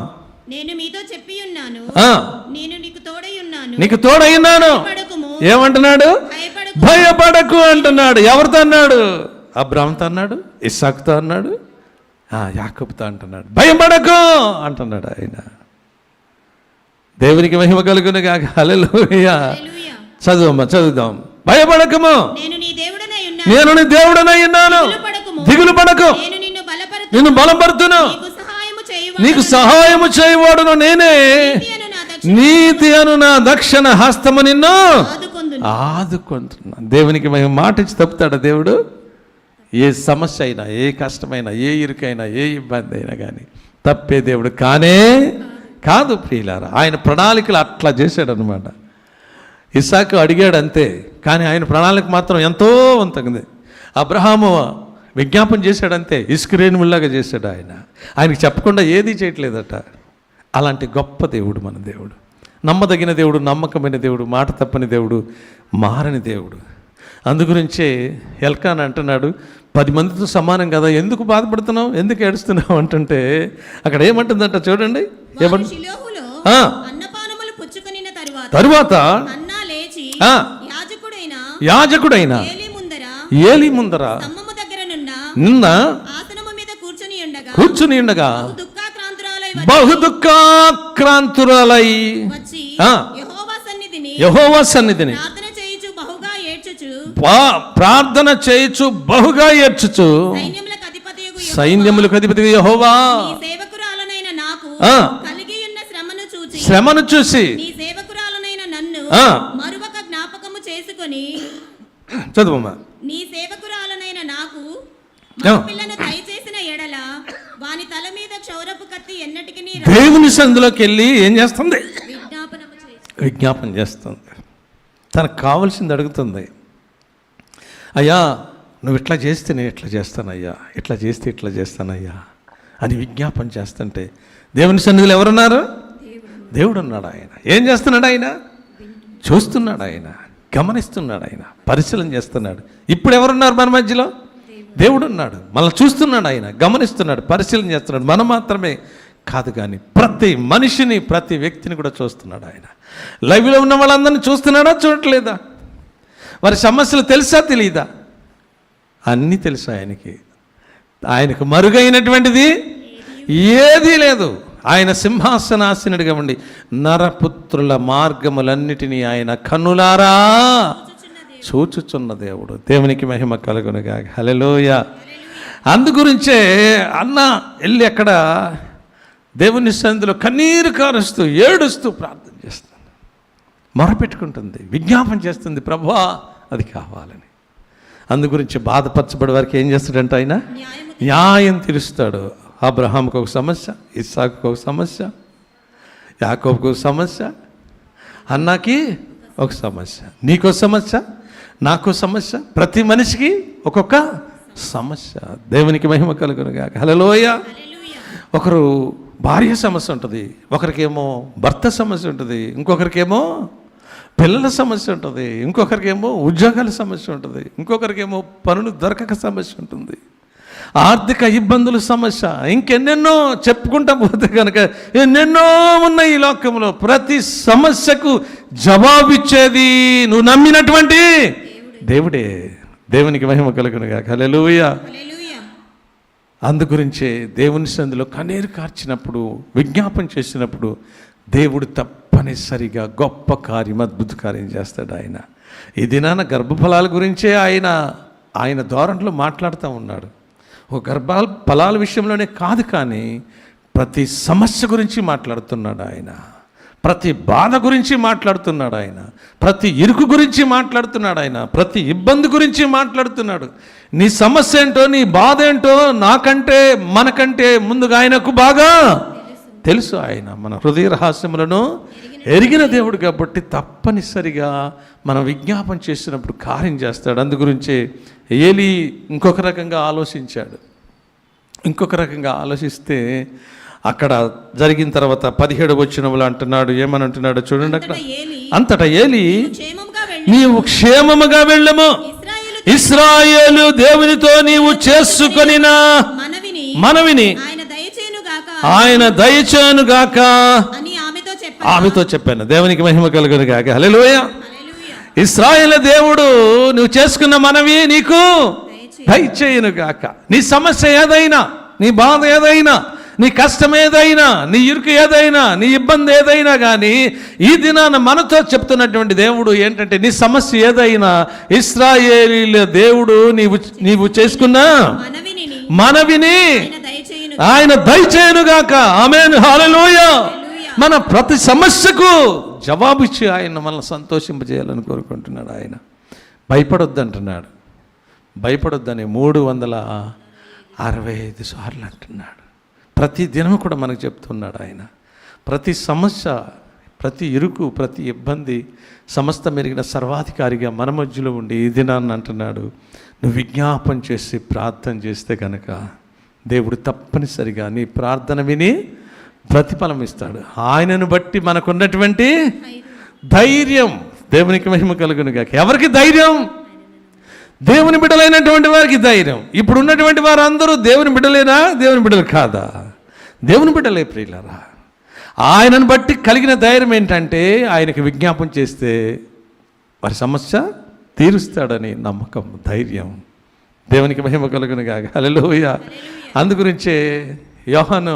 నేను మీతో చెప్పి ఉన్నాను, నేను నీకు తోడై ఉన్నాను. ఏమంటున్నాడు? భయపడకు అంటున్నాడు. ఎవరితో అన్నాడు? అబ్రాహాముతో అన్నాడు, ఇస్సాకుతో అన్నాడు, యాకోబుతో అంటున్నాడు. భయపడకు అంటున్నాడు ఆయన. దేవునికి మహిమ కలుగును గాక. హల్లెలూయా. చదువుదాం. భయపడకము, నేను నీ దేవుడనై ఉన్నాను, దిగులు పడకు, నిన్ను బలపరుతును, నీకు సహాయము చేయవాడును నేనే, నీతి అను నా దక్షిణ హస్తము నిన్ను ఆదుకుంటున్నా. దేవునికి మేము మాట ఇచ్చి తప్పుతాడా దేవుడు? ఏ సమస్య అయినా, ఏ కష్టమైనా, ఏ ఇరుకైనా, ఏ ఇబ్బంది అయినా కానీ తప్పే దేవుడు కానే కాదు ప్రియులారా. ఆయన ప్రణాళికలు అట్లా చేశాడు అనమాట. ఇస్సాకు అడిగాడు అంతే, కానీ ఆయన ప్రణాళిక మాత్రం ఎంతో వంతకుంది. అబ్రహాము విజ్ఞాపన చేశాడంతే, ఇసుకరేణువుల్లాగా చేశాడు ఆయన. ఆయనకి చెప్పకుండా ఏదీ చేయట్లేదట. అలాంటి గొప్ప దేవుడు మన దేవుడు. నమ్మదగిన దేవుడు, నమ్మకమైన దేవుడు, మాట తప్పని దేవుడు, మారని దేవుడు. అందుగురించే ఎల్కానా అంటున్నాడు, 10 మందితో సమానం కదా, ఎందుకు బాధపడుతున్నావు, ఎందుకు ఏడుస్తున్నావు అంటుంటే అక్కడ ఏమంటుందంట చూడండి. తరువాత యాజకుడైన ఏలీ ముందర నిన్న కూర్చుని ఉండగా బహు దుఃఖాక్రాంతురాలై వచ్చి ఆ, యెహోవా సన్నిధిని ప్రార్థన చేయుచు బహుగా ఏడ్చుచు సైన్యములకు అధిపతి యెహోవా ఆ, శ్రమను చూసి చదువమ్మా. నీ సేవకురాలనైన నాకు పిల్లను దయచేసిన ఎడల వాని తల మీద క్షౌరపు కత్తి ఎన్నటికి దేవుని సందులోకి వెళ్ళి ఏం చేస్తుంది? విజ్ఞాపన చేస్తుంది. తనకు కావాల్సింది అడుగుతుంది. అయ్యా నువ్వు ఇట్లా చేస్తే నేను ఇట్లా చేస్తానయ్యా, ఇట్లా చేస్తే ఇట్లా చేస్తానయ్యా అని విజ్ఞాపన చేస్తుంటే దేవుని సన్నిధిలో ఎవరున్నారు? దేవుడు ఉన్నాడు. ఆయన ఏం చేస్తున్నాడు? ఆయన చూస్తున్నాడు, ఆయన గమనిస్తున్నాడు, ఆయన పరిశీలన చేస్తున్నాడు. ఇప్పుడు ఎవరున్నారు మన మధ్యలో? దేవుడు ఉన్నాడు, మనల్ని చూస్తున్నాడు, ఆయన గమనిస్తున్నాడు, పరిశీలన చేస్తున్నాడు. మనం మాత్రమే కాదు కానీ ప్రతి మనిషిని, ప్రతి వ్యక్తిని కూడా చూస్తున్నాడు. ఆయన లైవ్లో ఉన్న వాళ్ళందరినీ చూస్తున్నాడా, చూడట్లేదా? వారి సమస్యలు తెలుసా, తెలియదా? అన్నీ తెలుసు ఆయనకి. ఆయనకు మరుగైనటువంటిది ఏదీ లేదు. ఆయన సింహాసనాసనుడిగా ఉండి నరపుత్రుల మార్గములన్నిటినీ ఆయన కన్నులారా చూచుచున్న దేవుడు. దేవునికి మహిమ కలుగునుగా. హల్లెలూయా. అందుగురించే అన్న వెళ్ళి అక్కడ దేవుని సన్నిధిలో కన్నీరు కారుస్తూ ఏడుస్తూ ప్రార్థన చేస్తుంది, మొరపెట్టుకుంటుంది, విజ్ఞాపన చేస్తుంది, ప్రభువా అది కావాలని. అందుగురించి బాధపరచబడే వారికి ఏం చేస్తాడంటే ఆయన న్యాయం తీరుస్తాడు. అబ్రహాంకు ఒక సమస్య, ఇస్సాకుకు ఒక సమస్య, యాకోబుకు ఒక సమస్య, అన్నాకి ఒక సమస్య, నీకో సమస్య, నాకో సమస్య, ప్రతి మనిషికి ఒక్కొక్క సమస్య. దేవునికి మహిమ కలుగునుగా. హల్లెలూయా. ఒకరు భార్య సమస్య ఉంటుంది, ఒకరికేమో భర్త సమస్య ఉంటుంది, ఇంకొకరికేమో పిల్లల సమస్య ఉంటుంది, ఇంకొకరికేమో ఉద్యోగాల సమస్య ఉంటుంది, ఇంకొకరికేమో పనులు దొరకక సమస్య ఉంటుంది, ఆర్థిక ఇబ్బందుల సమస్య, ఇంకెన్నెన్నో చెప్పుకుంటా పోతే కనుక ఎన్నెన్నో ఉన్నాయి ఈ లోకంలో. ప్రతి సమస్యకు జవాబిచ్చేది నువ్వు నమ్మినటువంటి దేవుడే. దేవునికి మహిమ కలుగునుగా. హల్లెలూయా. అందుగురించే దేవుని సన్నిధిలో కన్నీరు కార్చినప్పుడు, విజ్ఞాపన చేసినప్పుడు దేవుడు తప్పనిసరిగా గొప్ప కార్యం, అద్భుత కార్యం చేస్తాడు. ఆయన ఈ దినాన గర్భఫలాల గురించే ఆయన ధోరణిలో మాట్లాడుతూ ఉన్నాడు. ఒక ఫలాల విషయంలోనే కాదు కానీ ప్రతి సమస్య గురించి మాట్లాడుతున్నాడు ఆయన, ప్రతి బాధ గురించి మాట్లాడుతున్నాడు ఆయన, ప్రతి ఇరుకు గురించి మాట్లాడుతున్నాడు ఆయన, ప్రతి ఇబ్బంది గురించి మాట్లాడుతున్నాడు. నీ సమస్య ఏంటో, నీ బాధ ఏంటో నాకంటే మనకంటే ముందుగా ఆయనకు బాగా తెలుసు. ఆయన మన హృదయ రహస్యములను ఎరిగిన దేవుడు కాబట్టి తప్పనిసరిగా మనం విజ్ఞాపన చేసినప్పుడు కార్యం చేస్తాడు. అందుగురించే ఏలీ ఇంకొక రకంగా ఆలోచించాడు. ఇంకొక రకంగా ఆలోచిస్తే అక్కడ జరిగిన తర్వాత 17వ వచనంలో అంటున్నాడు, ఏమని అంటున్నాడు చూడండి. అక్కడ అంతటా ఏలీ నీవు క్షేమముగా వెళ్ళము, ఇశ్రాయేలు దేవునితో నీవు చేసుకొనిన మనవిని ఆయన దయచేయునుగాక ఆమెతో చెప్పాను. దేవునికి మహిమ కలుగును గాక. హల్లెలూయా. ఇశ్రాయేలు దేవుడు నువ్వు చేసుకున్న మనవి నీకు దయచేయునుగాక. నీ సమస్య ఏదైనా, నీ బాధ ఏదైనా, నీ కష్టం ఏదైనా, నీ ఇరుకు ఏదైనా, నీ ఇబ్బంది ఏదైనా కానీ ఈ దినాన మనతో చెప్తున్నటువంటి దేవుడు ఏంటంటే, నీ సమస్య ఏదైనా ఇశ్రాయేలీల దేవుడు నీవు చేసుకున్న మనవిని ఆయన దయచేయునుగాక. ఆమేన్. హల్లెలూయా. మన ప్రతి సమస్యకు జవాబిచ్చి ఆయన మనల్ని సంతోషింపజేయాలని కోరుకుంటున్నాడు. ఆయన భయపడొద్దు అంటున్నాడు. భయపడొద్దని 365 సార్లు అంటున్నాడు. ప్రతి దినం కూడా మనకు చెప్తున్నాడు ఆయన. ప్రతి సమస్య, ప్రతి ఇరుకు, ప్రతి ఇబ్బంది సమస్త మెరిగిన సర్వాధికారిగా మన మధ్యలో ఉండి ఈ దినాన్ని అంటున్నాడు, నువ్వు విజ్ఞాపన చేసి ప్రార్థన చేస్తే కనుక దేవుడు తప్పనిసరిగా నీ ప్రార్థన విని ప్రతిఫలం ఇస్తాడు. ఆయనను బట్టి మనకున్నటువంటి ధైర్యం, దేవునికి మహిమ కలుగునుగాక. ఎవరికి ధైర్యం? దేవుని బిడ్డలైనటువంటి వారికి ధైర్యం. ఇప్పుడు ఉన్నటువంటి వారందరూ దేవుని బిడ్డలేనా, దేవుని బిడ్డలు కాదా? దేవుని బిడ్డలే ప్రియులారా. ఆయనను బట్టి కలిగిన ధైర్యం ఏంటంటే, ఆయనకి విజ్ఞాపన చేస్తే వారి సమస్య తీరుస్తాడని నమ్మకం, ధైర్యం. దేవునికి మహిమ కలుగునుగాక. హల్లెలూయా. అందుగురించే యోహాను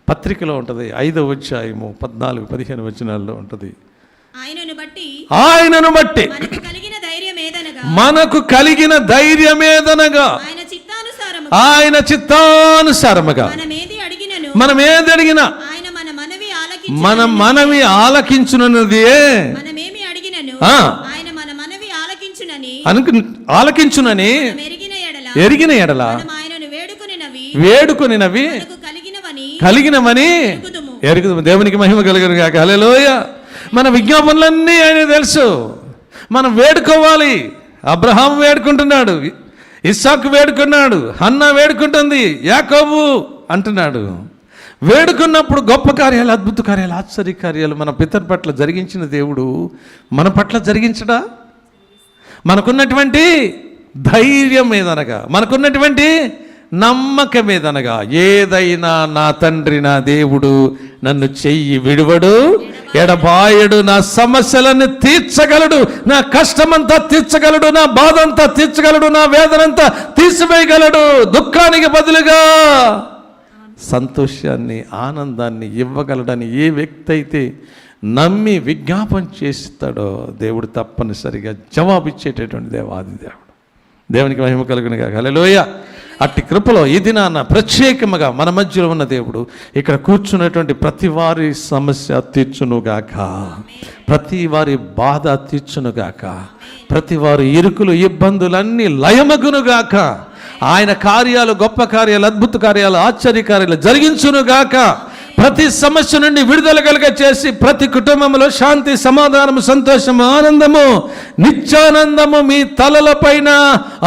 పత్రికలో ఉంటుంది 5వ అధ్యాయము 14-15 వచనాల్లో ఉంటుంది. ఆయనను బట్టి మనకు కలిగిన ధైర్యమేదనగా ఆయన చిత్తానుసారముగా మనం ఏది అడిగినా మన మనవి ఆలకించునది. ఆలకించునని ఎరిగిన ఎడల వేడుకొనినవి కలిగినవని ఎరుగుదు. దేవునికి మహిమ కలుగును గాక. హల్లెలూయా. మన విజ్ఞాపనలన్నీ ఆయన తెలుసు. మనం వేడుకోవాలి. అబ్రహాము వేడుకుంటున్నాడు, ఇస్సాకు వేడుకున్నాడు, హన్నా వేడుకుంటుంది, యాకోబు అంటున్నాడు. వేడుకున్నప్పుడు గొప్ప కార్యాలు, అద్భుత కార్యాలు, ఆశ్చర్య కార్యాలు మన పితరుల పట్ల జరిగించిన దేవుడు మన పట్ల జరిగించడా? మనకున్నటువంటి ధైర్యం ఏదనగా, మనకున్నటువంటి నమ్మకం ఏదనగా, ఏదైనా నా తండ్రి నా దేవుడు నన్ను చెయ్యి విడువడు, ఎడబాయడు, నా సమస్యలను తీర్చగలడు, నా కష్టమంతా తీర్చగలడు, నా బాధ అంతా తీర్చగలడు, నా వేదనంతా తీసివేయగలడు. దుఃఖానికి బదులుగా సంతోషాన్ని, ఆనందాన్ని ఇవ్వగలడని ఏ వ్యక్తి అయితే నమ్మి విజ్ఞాపన చేస్తాడో దేవుడు తప్పనిసరిగా జవాబిచ్చేటటువంటి దేవాది దేవుడు. దేవునికి మహిమ కలుగును గాక. హల్లెలూయా. అట్టి కృపలో ఈ దినాన ప్రత్యేకముగా మన మధ్యలో ఉన్న దేవుడు ఇక్కడ కూర్చున్నటువంటి ప్రతి వారి సమస్య తీర్చునుగాక, ప్రతి వారి బాధ తీర్చునుగాక, ప్రతి వారి ఇరుకులు ఇబ్బందులన్నీ లయమగునుగాక. ఆయన కార్యాలు, గొప్ప కార్యాలు, అద్భుత కార్యాలు, ఆశ్చర్య కార్యాలు జరిగించునుగాక. ప్రతి సమస్య నుండి విడుదల కలుగ చేసి ప్రతి కుటుంబంలో శాంతి, సమాధానము, సంతోషము, ఆనందము, నిత్యానందము మీ తలలపైన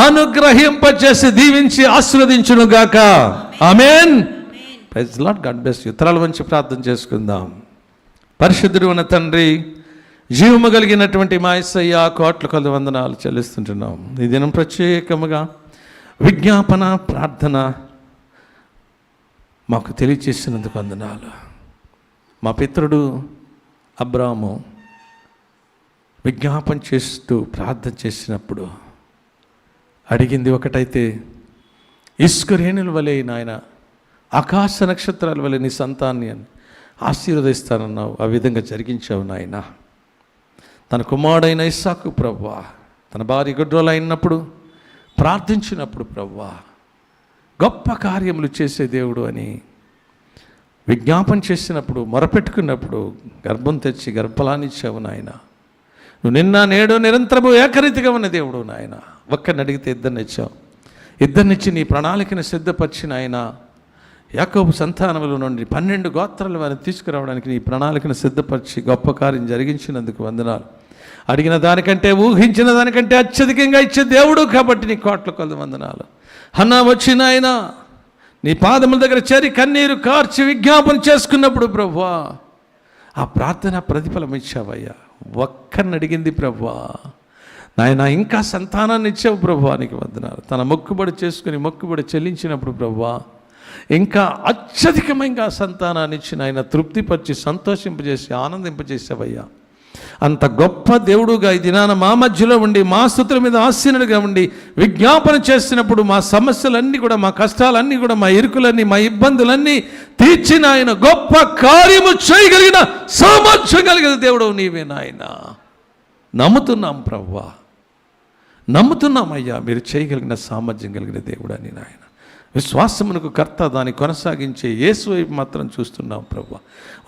అనుగ్రహింపచేసి దీవించి ఆశీర్వదించునుగాక. Amen. Praise lord. God bless you. తలల వంచి ప్రార్థన చేసుకుందాం. పరిశుద్ధుడు ఉన్న తండ్రి, జీవము కలిగినటువంటి మా యేసయ్య, కోట్ల కొలది వందనాలు చెల్లిస్తుంటున్నాం. ఈ దినం ప్రత్యేకముగా విజ్ఞాపన ప్రార్థన మాకు తెలియచేసినందుకు వందనాలు. మా పితరుడు అబ్రాము విజ్ఞాపన చేస్తూ ప్రార్థన చేసినప్పుడు అడిగింది ఒకటైతే, ఇసుక రేణుల వలె నాయన ఆకాశ నక్షత్రాల వలె నీ సంతాన్ని అని ఆశీర్వదిస్తానన్నావు. ఆ విధంగా జరిగించావు నాయన. తన కుమారుడైన ఇస్సాకు ప్రభువా, తన భార్య గుడ్రోలు అయినప్పుడు ప్రార్థించినప్పుడు ప్రభువా గొప్ప కార్యములు చేసే దేవుడు అని విజ్ఞాపన చేసినప్పుడు, మొరపెట్టుకున్నప్పుడు గర్భం తెచ్చి గర్భఫలాన్నిచ్చావు నాయన. నువ్వు నిన్న నేడు నిరంతరము ఏకరీతిగా ఉన్న దేవుడు నాయన. ఒక్కరిని అడిగితే ఇద్దరిని ఇచ్చావు. ఇద్దరినిచ్చి నీ ప్రణాళికను సిద్ధపరిచిన ఆయన యాకోబు సంతానముల నుండి 12 గోత్రాల వారిని తీసుకురావడానికి నీ ప్రణాళికను సిద్ధపరిచి గొప్ప కార్యం జరిగించినందుకు వందనాలు. అడిగిన దానికంటే, ఊహించిన దానికంటే అత్యధికంగా ఇచ్చే దేవుడు కాబట్టి నీ కోట్ల కొలది వందనాలు. హన్నా వచ్చిన ఆయన నీ పాదముల దగ్గర చేరి కన్నీరు కార్చి విజ్ఞాపన చేసుకున్నప్పుడు ప్రభువా ఆ ప్రార్థన ప్రతిఫలం ఇచ్చావయ్యా. ఒక్కరిని అడిగింది ప్రభువా నాయన, ఇంకా సంతానాన్ని ఇచ్చావు ప్రభువా, నీకు వందనాలు. తన మొక్కుబడి చేసుకుని మొక్కుబడి చెల్లించినప్పుడు ప్రభువా ఇంకా అత్యధికమైన సంతానాన్ని ఇచ్చిన ఆయన తృప్తిపరిచి సంతోషింపజేసి ఆనందింపజేసావయ్యా. అంత గొప్ప దేవుడుగా ఈ దినాన మా మధ్యలో ఉండి మా స్తుతుల మీద ఆసీనుడిగా ఉండి విజ్ఞాపన చేసినప్పుడు మా సమస్యలన్నీ కూడా, మా కష్టాలన్నీ కూడా, మా ఇరుకులన్నీ, మా ఇబ్బందులన్నీ తీర్చిన ఆయన గొప్ప కార్యము చేయగలిగిన సామర్థ్యం కలిగిన దేవుడు నీవే నాయన. నమ్ముతున్నాం ప్రభువా, నమ్ముతున్నామయ్యా మీరు చేయగలిగిన సామర్థ్యం కలిగిన దేవుడు అని నాయన. విశ్వాసమునకు కర్త, దాన్ని కొనసాగించే యేసు వైపు మాత్రం చూస్తున్నాం ప్రభువా.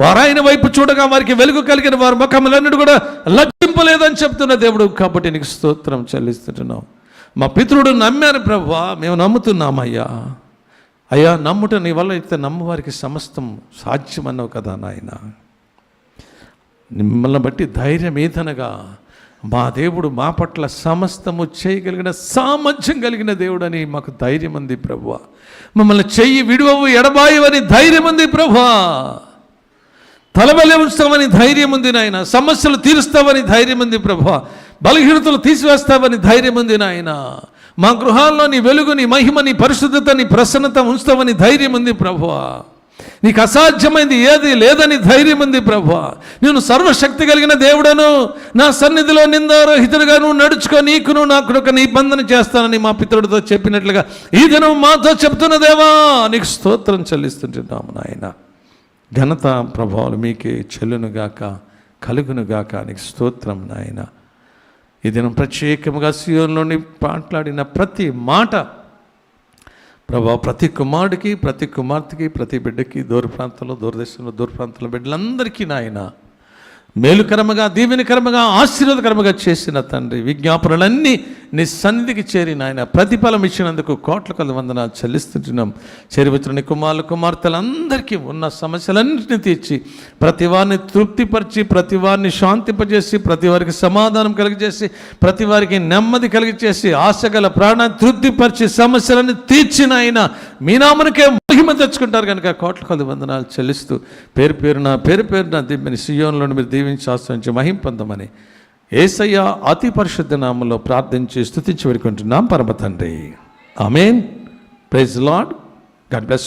వారాయన వైపు చూడగా వారికి వెలుగు కలిగిన వారి ముఖములన్నడు కూడా లజ్జింపలేదని చెప్తున్న దేవుడు కాబట్టి నీకు స్తోత్రం చెల్లిస్తున్నాం. మా పితరుడు నమ్మారు ప్రభువా, మేము నమ్ముతున్నామయ్యా. అయ్యా నమ్ముట నీ వల్ల అయితే నమ్మవారికి సమస్తం సాధ్యమన్నావు కదా నాయన. మిమ్మల్ని బట్టి ధైర్యం ఏదనగా మా దేవుడు మా పట్ల సమస్తము చేయగలిగిన సామర్థ్యం కలిగిన దేవుడు అని మాకు ధైర్యం ఉంది ప్రభువా. మమ్మల్ని చెయ్యి విడువవు, ఎడబాయవని ధైర్యం ఉంది ప్రభువా. తలబలి ఉంచుతామని ధైర్యం ఉంది నాయన. సమస్యలు తీరుస్తావని ధైర్యం ఉంది ప్రభువా. బలహీనతలు తీసివేస్తావని ధైర్యం ఉంది నాయన. మా గృహాల్లో నీ వెలుగు, నీ మహిమ, నీ పరిశుద్ధత, నీ ప్రసన్నత ఉంచుతావని ధైర్యం ఉంది ప్రభువా. నీకు అసాధ్యమైంది ఏది లేదని ధైర్యం ఉంది ప్రభువా. నేను సర్వశక్తి కలిగిన దేవుడను, నా సన్నిధిలో నిందారహితుడిగా నువ్వు నడుచుకో, నీకును నాకు ఒక నిబంధన చేస్తానని మా పితరుడితో చెప్పినట్లుగా ఈ దినం మాతో చెప్తున్న దేవా నీకు స్తోత్రం చెల్లిస్తుంటున్నాము నాయన. ఘనత ప్రభావాలు మీకే చెల్లునుగాక, కలుగునుగాక. నీకు స్తోత్రం నాయన. ఈ దినం ప్రత్యేకముగా సియోనులోని మాట్లాడిన ప్రతి మాట ప్రభా, ప్రతి కుమారుడికి, ప్రతి కుమార్తెకి, ప్రతి బిడ్డకి, దూర ప్రాంతంలో, దూరదేశంలో, దూర ప్రాంతంలో బిడ్డలందరికీ నాయన మేలుకరముగా, దీవెనకరముగా, ఆశీర్వాదకరముగా చేసిన తండ్రి విజ్ఞాపనలన్నీ నీ సన్నిధికి చేరి నాయన ప్రతిఫలం ఇచ్చినందుకు కోట్ల కొద్ది వందనాలు చెల్లిస్తుంటున్నాం. చేరివచ్చిన నీ కుమారులు కుమార్తెలందరికీ ఉన్న సమస్యలన్నింటినీ తీర్చి, ప్రతి వారిని తృప్తిపరిచి, ప్రతి వారిని శాంతింపజేసి, ప్రతి వారికి సమాధానం కలిగజేసి, ప్రతి వారికి నెమ్మది కలిగజేసి, ఆశగల ప్రాణాన్ని తృప్తిపరిచి, సమస్యలన్నీ తీర్చిన ఆయన మీ నామనికే మహిమ తెచ్చుకుంటారు కనుక కోట్ల కొద్ది వందనాలు చెల్లిస్తూ పేరు పేరున దివ్యని సియోనులో మీరు దీవించి ఆశ్రయించి మహిమ పొందమని యేసయ్య అతి పరిశుద్ధ నామంలో ప్రార్థించి స్తుతించి వేడుకుంటున్నాం పరమ తండ్రి. Amen. Praise lord. God bless.